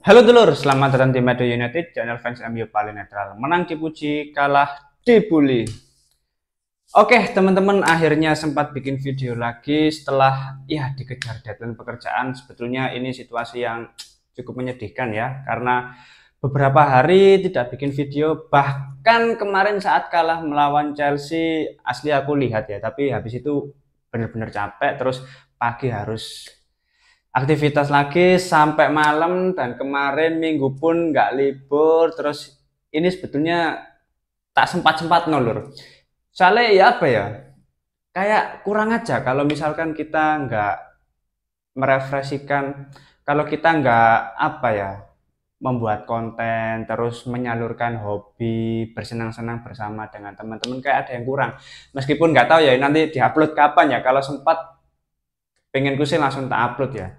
Halo dulur, selamat datang di Madrid United, channel fans MU paling netral. Menang dipuji, kalah dibully. Oke, teman-teman, akhirnya sempat bikin video lagi setelah ya dikejar deadline pekerjaan. Sebetulnya ini situasi yang cukup menyedihkan ya, karena beberapa hari tidak bikin video. Bahkan kemarin saat kalah melawan Chelsea, asli aku lihat ya, tapi habis itu benar-benar capek. Terus pagi harus aktivitas lagi sampai malam, dan kemarin minggu pun nggak libur. Terus ini sebetulnya tak sempat-sempat nolur. Soalnya ya apa ya, kayak kurang aja kalau misalkan kita nggak merefleksikan, kalau kita nggak apa ya, membuat konten terus menyalurkan hobi bersenang-senang bersama dengan teman-teman, kayak ada yang kurang. Meskipun nggak tahu ya nanti diupload kapan ya, kalau sempat pengenku sih langsung tak upload ya.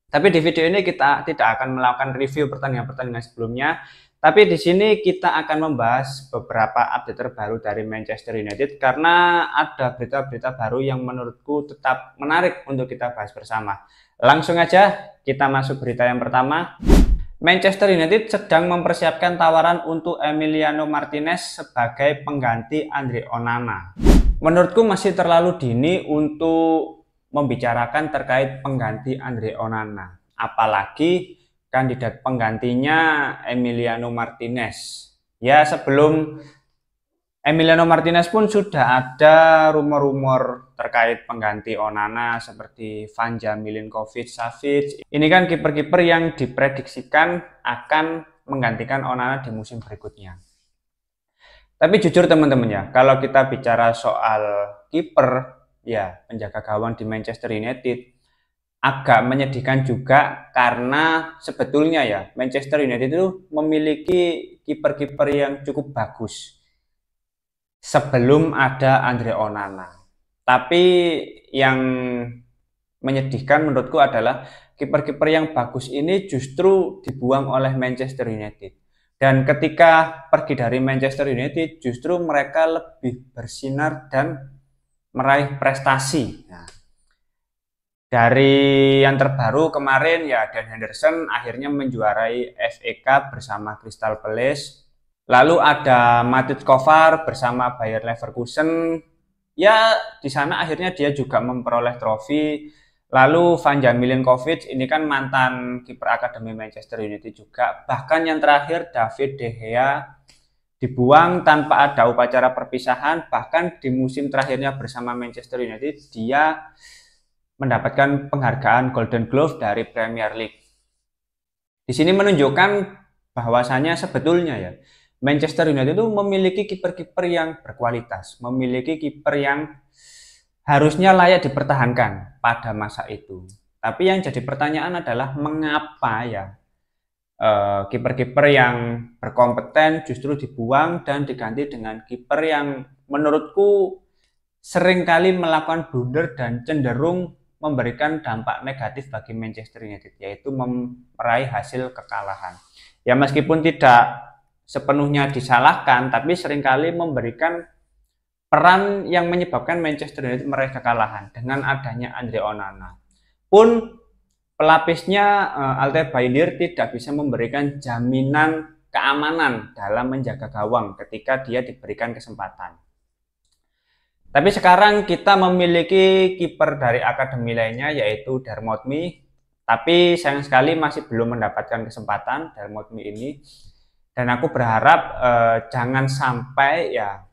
Tapi di video ini kita tidak akan melakukan review pertandingan-pertandingan sebelumnya, tapi di sini kita akan membahas beberapa update terbaru dari Manchester United karena ada berita-berita baru yang menurutku tetap menarik untuk kita bahas bersama. Langsung aja kita masuk berita yang pertama. Manchester United sedang mempersiapkan tawaran untuk Emiliano Martinez sebagai pengganti Andre Onana. Menurutku masih terlalu dini untuk membicarakan terkait pengganti Andre Onana, apalagi kandidat penggantinya Emiliano Martinez. Ya, sebelum Emiliano Martinez pun sudah ada rumor-rumor terkait pengganti Onana seperti Vanja Milinkovic-Savic. Ini kan kiper-kiper yang diprediksikan akan menggantikan Onana di musim berikutnya. Tapi jujur teman-teman ya, kalau kita bicara soal kiper, ya penjaga gawang di Manchester United, agak menyedihkan juga karena sebetulnya ya Manchester United itu memiliki kiper-kiper yang cukup bagus sebelum ada Andre Onana. Tapi yang menyedihkan menurutku adalah kiper-kiper yang bagus ini justru dibuang oleh Manchester United. Dan ketika pergi dari Manchester United, justru mereka lebih bersinar dan meraih prestasi. Nah, dari yang terbaru kemarin ya, Dan Henderson akhirnya menjuarai FA Cup bersama Crystal Palace. Lalu ada Matej Kovar bersama Bayer Leverkusen. Ya, di sana akhirnya dia juga memperoleh trofi. Lalu Vanja Milinkovic ini kan mantan kiper akademi Manchester United juga. Bahkan yang terakhir David De Gea dibuang tanpa ada upacara perpisahan. Bahkan di musim terakhirnya bersama Manchester United dia mendapatkan penghargaan Golden Glove dari Premier League. Di sini menunjukkan bahwasanya sebetulnya ya Manchester United itu memiliki kiper-kiper yang berkualitas, memiliki kiper yang harusnya layak dipertahankan pada masa itu. Tapi yang jadi pertanyaan adalah mengapa ya kiper-kiper yang berkompeten justru dibuang dan diganti dengan kiper yang menurutku seringkali melakukan blunder dan cenderung memberikan dampak negatif bagi Manchester United, yaitu meraih hasil kekalahan. Ya meskipun tidak sepenuhnya disalahkan, tapi seringkali memberikan peran yang menyebabkan Manchester United meraih kekalahan dengan adanya Andre Onana. Pun pelapisnya Altebayer tidak bisa memberikan jaminan keamanan dalam menjaga gawang ketika dia diberikan kesempatan. Tapi sekarang kita memiliki kiper dari akademi lainnya yaitu Dermot Mee, tapi sayang sekali masih belum mendapatkan kesempatan Dermot Mee ini. Dan aku berharap jangan sampai ya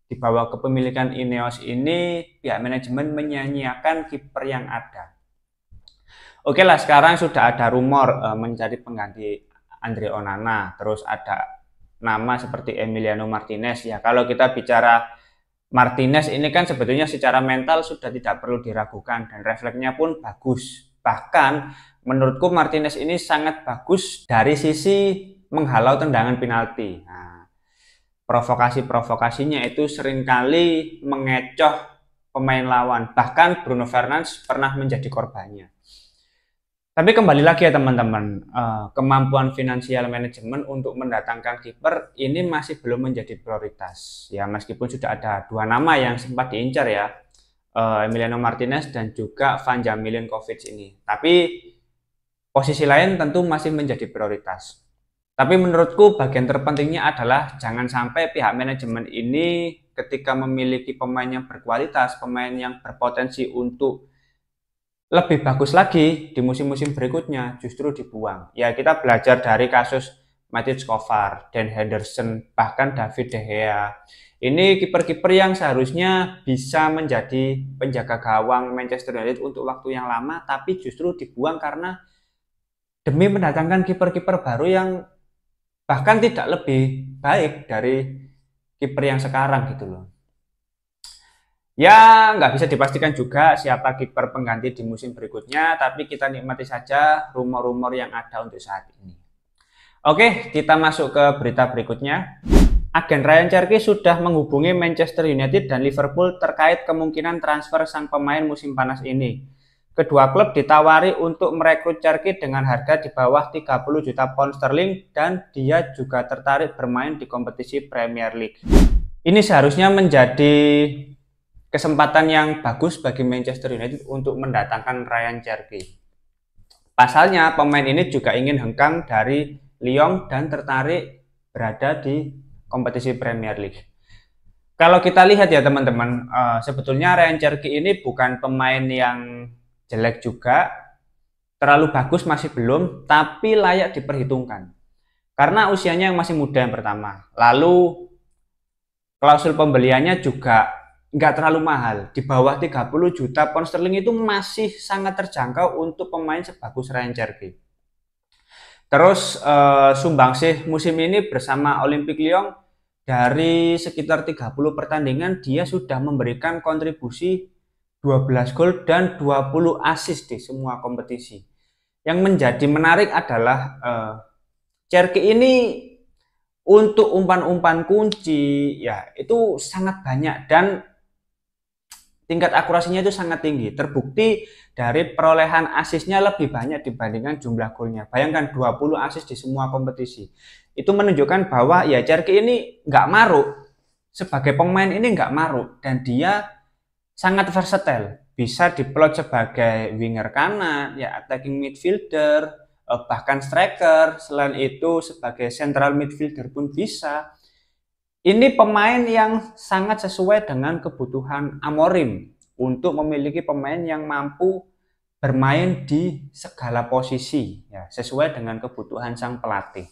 di bawah kepemilikan Ineos ini pihak manajemen menyia-nyiakan kiper yang ada. Oke lah, sekarang sudah ada rumor mencari pengganti Andre Onana, terus ada nama seperti Emiliano Martinez. Ya kalau kita bicara Martinez ini kan sebetulnya secara mental sudah tidak perlu diragukan dan refleksnya pun bagus. Bahkan menurutku Martinez ini sangat bagus dari sisi menghalau tendangan penalti. Nah, provokasi-provokasinya itu seringkali mengecoh pemain lawan. Bahkan Bruno Fernandes pernah menjadi korbannya. Tapi kembali lagi ya teman-teman, kemampuan finansial manajemen untuk mendatangkan kiper ini masih belum menjadi prioritas. Ya meskipun sudah ada dua nama yang sempat diincar ya, Emiliano Martinez dan juga Vanja Milinkovic ini. Tapi Posisi lain tentu masih menjadi prioritas. Tapi menurutku bagian terpentingnya adalah jangan sampai pihak manajemen ini ketika memiliki pemain yang berkualitas, pemain yang berpotensi untuk lebih bagus lagi di musim-musim berikutnya justru dibuang. Ya kita belajar dari kasus Matic Kovar, Dan Henderson, bahkan David De Gea. Ini kiper-kiper yang seharusnya bisa menjadi penjaga gawang Manchester United untuk waktu yang lama, tapi justru dibuang karena demi mendatangkan kiper-kiper baru yang bahkan tidak lebih baik dari kiper yang sekarang gitu loh. Ya, nggak bisa dipastikan juga siapa kiper pengganti di musim berikutnya, tapi kita nikmati saja rumor-rumor yang ada untuk saat ini. Oke, kita masuk ke berita berikutnya. Agen Ryan Cherky sudah menghubungi Manchester United dan Liverpool terkait kemungkinan transfer sang pemain musim panas ini. Kedua klub ditawari untuk merekrut Cherky dengan harga di bawah 30 juta pound sterling dan dia juga tertarik bermain di kompetisi Premier League. Ini seharusnya menjadi kesempatan yang bagus bagi Manchester United untuk mendatangkan Ryan Cherky. Pasalnya pemain ini juga ingin hengkang dari Lyon dan tertarik berada di kompetisi Premier League. Kalau kita lihat ya teman-teman, sebetulnya Ryan Cherky ini bukan pemain yang jelek juga, terlalu bagus masih belum, tapi layak diperhitungkan. Karena usianya yang masih muda yang pertama. Lalu klausul pembeliannya juga nggak terlalu mahal, di bawah 30 juta pound sterling itu masih sangat terjangkau untuk pemain sebagus Ryan Cherky. Terus sumbangsih musim ini bersama Olympique Lyon dari sekitar 30 pertandingan dia sudah memberikan kontribusi 12 gol dan 20 assist di semua kompetisi. Yang menjadi menarik adalah Cherky ini untuk umpan-umpan kunci ya itu sangat banyak dan tingkat akurasinya itu sangat tinggi. Terbukti dari perolehan asisnya lebih banyak dibandingkan jumlah golnya. Bayangkan 20 asis di semua kompetisi. Itu menunjukkan bahwa ya Cherky ini nggak maruk. Sebagai pemain ini nggak maruk. Dan dia sangat versatile. Bisa diplot sebagai winger kanan, ya attacking midfielder, bahkan striker. Selain itu sebagai central midfielder pun bisa. Ini pemain yang sangat sesuai dengan kebutuhan Amorim untuk memiliki pemain yang mampu bermain di segala posisi, ya, sesuai dengan kebutuhan sang pelatih.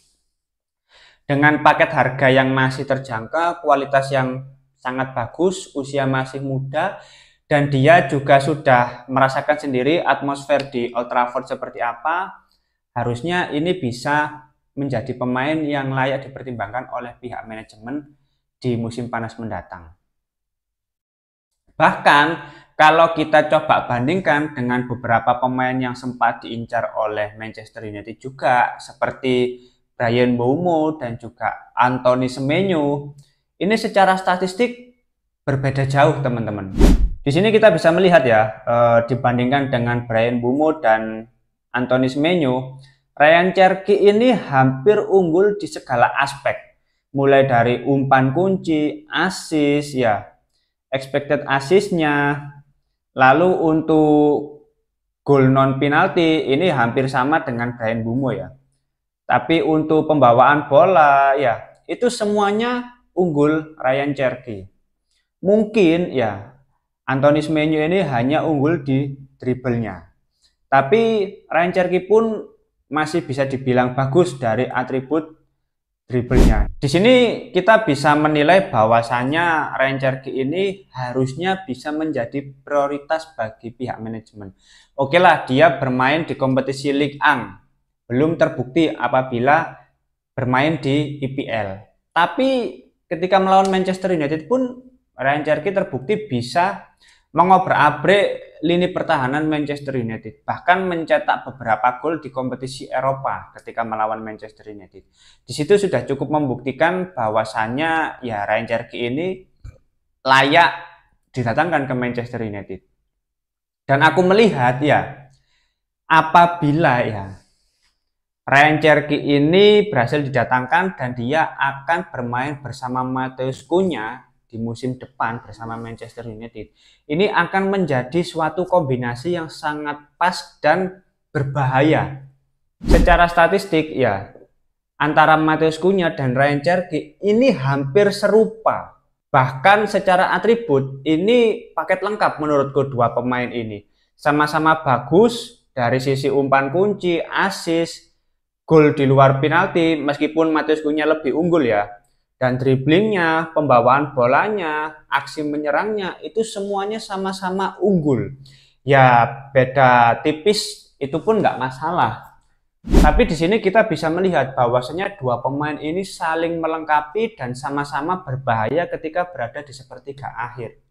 Dengan paket harga yang masih terjangkau, kualitas yang sangat bagus, usia masih muda, dan dia juga sudah merasakan sendiri atmosfer di Old Trafford seperti apa, harusnya ini bisa menjadi pemain yang layak dipertimbangkan oleh pihak manajemen di musim panas mendatang. Bahkan kalau kita coba bandingkan dengan beberapa pemain yang sempat diincar oleh Manchester United juga seperti Bryan Mbeumo dan juga Anthony Semenyo, ini secara statistik berbeda jauh teman-teman. Di sini kita bisa melihat ya, dibandingkan dengan Bryan Mbeumo dan Anthony Semenyo, Ryan Cherky ini hampir unggul di segala aspek. Mulai dari umpan kunci, assist, ya, expected assist-nya. Lalu untuk gol non penalti ini hampir sama dengan Bryan Mbeumo ya. Tapi untuk pembawaan bola ya, itu semuanya unggul Ryan Cherky. Mungkin ya Anthony Semenyo ini hanya unggul di dribblenya. Tapi Ryan Cherky pun masih bisa dibilang bagus dari atribut dribblenya. Di sini kita bisa menilai bahwasannya Ryan Cherky ini harusnya bisa menjadi prioritas bagi pihak manajemen. Oke lah, dia bermain di kompetisi Ligue 1, belum terbukti apabila bermain di IPL. Tapi ketika melawan Manchester United pun Ryan Cherky terbukti bisa mengobrak-abrik lini pertahanan Manchester United, bahkan mencetak beberapa gol di kompetisi Eropa ketika melawan Manchester United. Di situ sudah cukup membuktikan bahwasannya ya Ryan Cherky ini layak didatangkan ke Manchester United. Dan aku melihat ya apabila ya Ryan Cherky ini berhasil didatangkan dan dia akan bermain bersama Matheus Cunha di musim depan bersama Manchester United, ini akan menjadi suatu kombinasi yang sangat pas dan berbahaya Secara statistik ya, antara Matheus Cunha dan Ryan Cherky ini hampir serupa. Bahkan secara atribut ini paket lengkap menurutku dua pemain ini. Sama-sama bagus dari sisi umpan kunci, assist, gol di luar penalti, meskipun Matheus Cunha lebih unggul ya. Dan dribblingnya, pembawaan bolanya, aksi menyerangnya itu semuanya sama-sama unggul. Ya beda tipis itu pun nggak masalah. Tapi di sini kita bisa melihat bahwasanya dua pemain ini saling melengkapi dan sama-sama berbahaya ketika berada di sepertiga akhir.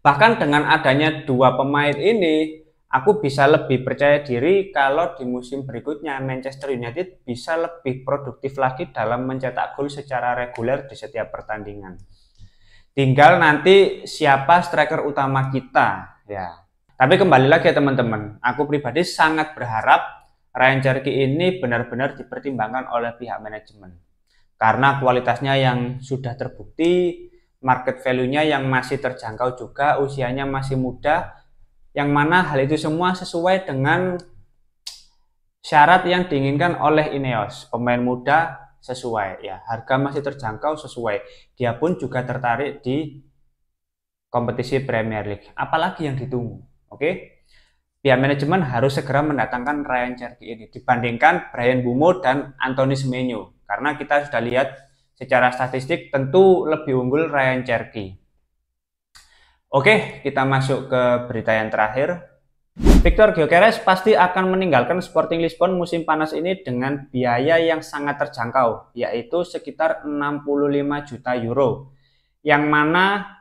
Bahkan dengan adanya dua pemain ini, aku bisa lebih percaya diri kalau di musim berikutnya Manchester United bisa lebih produktif lagi dalam mencetak gol secara reguler di setiap pertandingan. Tinggal nanti siapa striker utama kita ya. Tapi kembali lagi ya teman-teman, aku pribadi sangat berharap Ryan Cherky ini benar-benar dipertimbangkan oleh pihak manajemen. Karena kualitasnya yang sudah terbukti, market value-nya yang masih terjangkau juga, usianya masih muda, yang mana hal itu semua sesuai dengan syarat yang diinginkan oleh Ineos. Pemain muda sesuai ya, harga masih terjangkau sesuai. Dia pun juga tertarik di kompetisi Premier League. Apalagi yang ditunggu, oke? Pihak manajemen harus segera mendatangkan Ryan Cherky ini dibandingkan Bryan Mbeumo dan Anthony Semenyo, karena kita sudah lihat secara statistik tentu lebih unggul Ryan Cherky. Oke, kita masuk ke berita yang terakhir. Victor Gyökeres pasti akan meninggalkan Sporting Lisbon musim panas ini dengan biaya yang sangat terjangkau, yaitu sekitar 65 juta euro, yang mana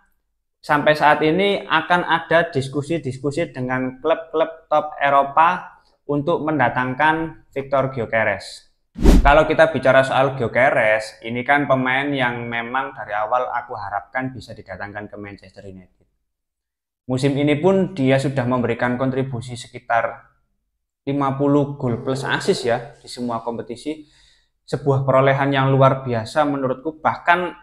sampai saat ini akan ada diskusi-diskusi dengan klub-klub top Eropa untuk mendatangkan Victor Gyökeres. Kalau kita bicara soal Gyökeres, ini kan pemain yang memang dari awal aku harapkan bisa didatangkan ke Manchester United. Musim ini pun dia sudah memberikan kontribusi sekitar 50 gol plus assist ya di semua kompetisi. Sebuah perolehan yang luar biasa menurutku, bahkan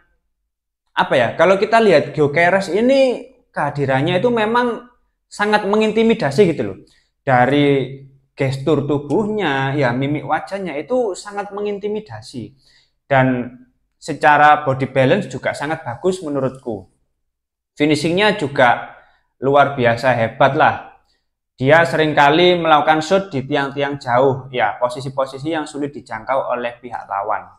apa ya, kalau kita lihat Gyökeres ini kehadirannya itu memang sangat mengintimidasi gitu loh. Dari gestur tubuhnya, ya mimik wajahnya itu sangat mengintimidasi. Dan secara body balance juga sangat bagus menurutku. Finishingnya juga luar biasa hebat lah. Dia seringkali melakukan shot di tiang-tiang jauh, ya posisi-posisi yang sulit dijangkau oleh pihak lawan.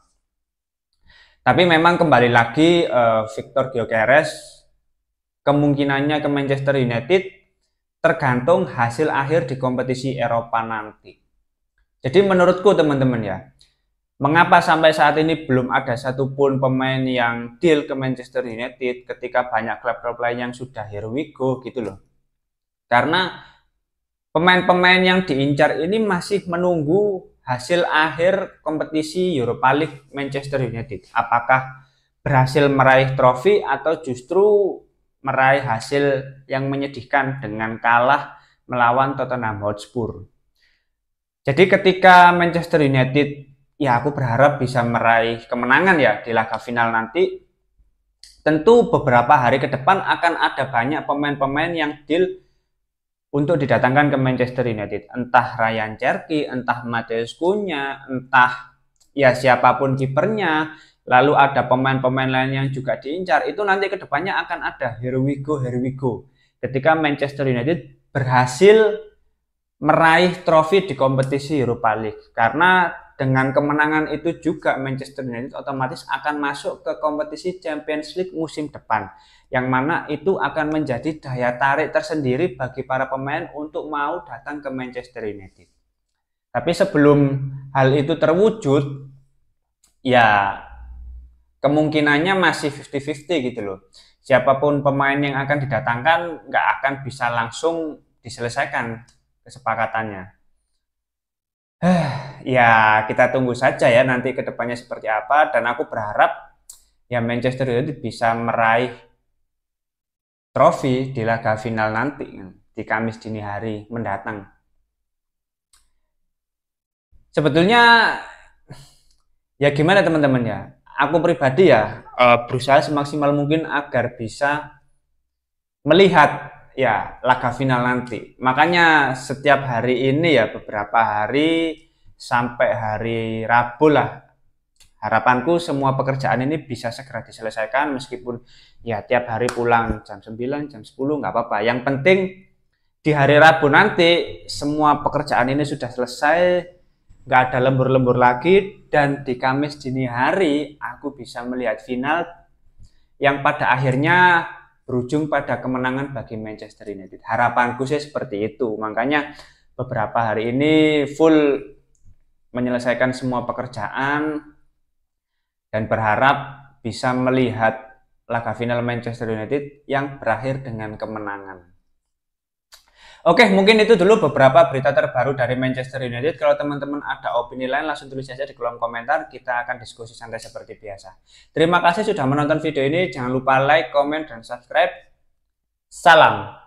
Tapi memang kembali lagi Victor Gyökeres kemungkinannya ke Manchester United tergantung hasil akhir di kompetisi Eropa nanti. Jadi menurutku teman-teman ya, mengapa sampai saat ini belum ada satupun pemain yang deal ke Manchester United ketika banyak klub-klub lain yang sudah here we go gitu loh. Karena pemain-pemain yang diincar ini masih menunggu hasil akhir kompetisi Europa League Manchester United. Apakah berhasil meraih trofi atau justru meraih hasil yang menyedihkan dengan kalah melawan Tottenham Hotspur. Jadi ketika Manchester United, ya aku berharap bisa meraih kemenangan ya di laga final nanti. Tentu beberapa hari ke depan akan ada banyak pemain-pemain yang deal untuk didatangkan ke Manchester United, entah Ryan Cherky, entah Matheus Cunha, entah ya siapapun kipernya, lalu ada pemain-pemain lain yang juga diincar. Itu nanti kedepannya akan ada here we go ketika Manchester United berhasil meraih trofi di kompetisi Europa League. Karena dengan kemenangan itu juga Manchester United otomatis akan masuk ke kompetisi Champions League musim depan, yang mana itu akan menjadi daya tarik tersendiri bagi para pemain untuk mau datang ke Manchester United. Tapi sebelum hal itu terwujud, ya kemungkinannya masih 50-50 gitu loh. Siapapun pemain yang akan didatangkan nggak akan bisa langsung diselesaikan kesepakatannya. Ya kita tunggu saja ya nanti kedepannya seperti apa, dan aku berharap ya Manchester United bisa meraih trofi di laga final nanti di Kamis dini hari mendatang. Sebetulnya ya gimana teman-teman ya, aku pribadi ya berusaha semaksimal mungkin agar bisa melihat ya laga final nanti. Makanya setiap hari ini ya beberapa hari sampai hari Rabu lah. Harapanku semua pekerjaan ini bisa segera diselesaikan, meskipun ya tiap hari pulang jam 9, jam 10 nggak apa-apa. Yang penting di hari Rabu nanti semua pekerjaan ini sudah selesai, nggak ada lembur-lembur lagi, dan di Kamis dini hari aku bisa melihat final yang pada akhirnya berujung pada kemenangan bagi Manchester United. Harapanku sih seperti itu. Makanya beberapa hari ini full menyelesaikan semua pekerjaan dan berharap bisa melihat laga final Manchester United yang berakhir dengan kemenangan. Oke, mungkin itu dulu beberapa berita terbaru dari Manchester United. Kalau teman-teman ada opini lain, langsung tulis saja di kolom komentar. Kita akan diskusi santai seperti biasa. Terima kasih sudah menonton video ini. Jangan lupa like, komen, dan subscribe. Salam.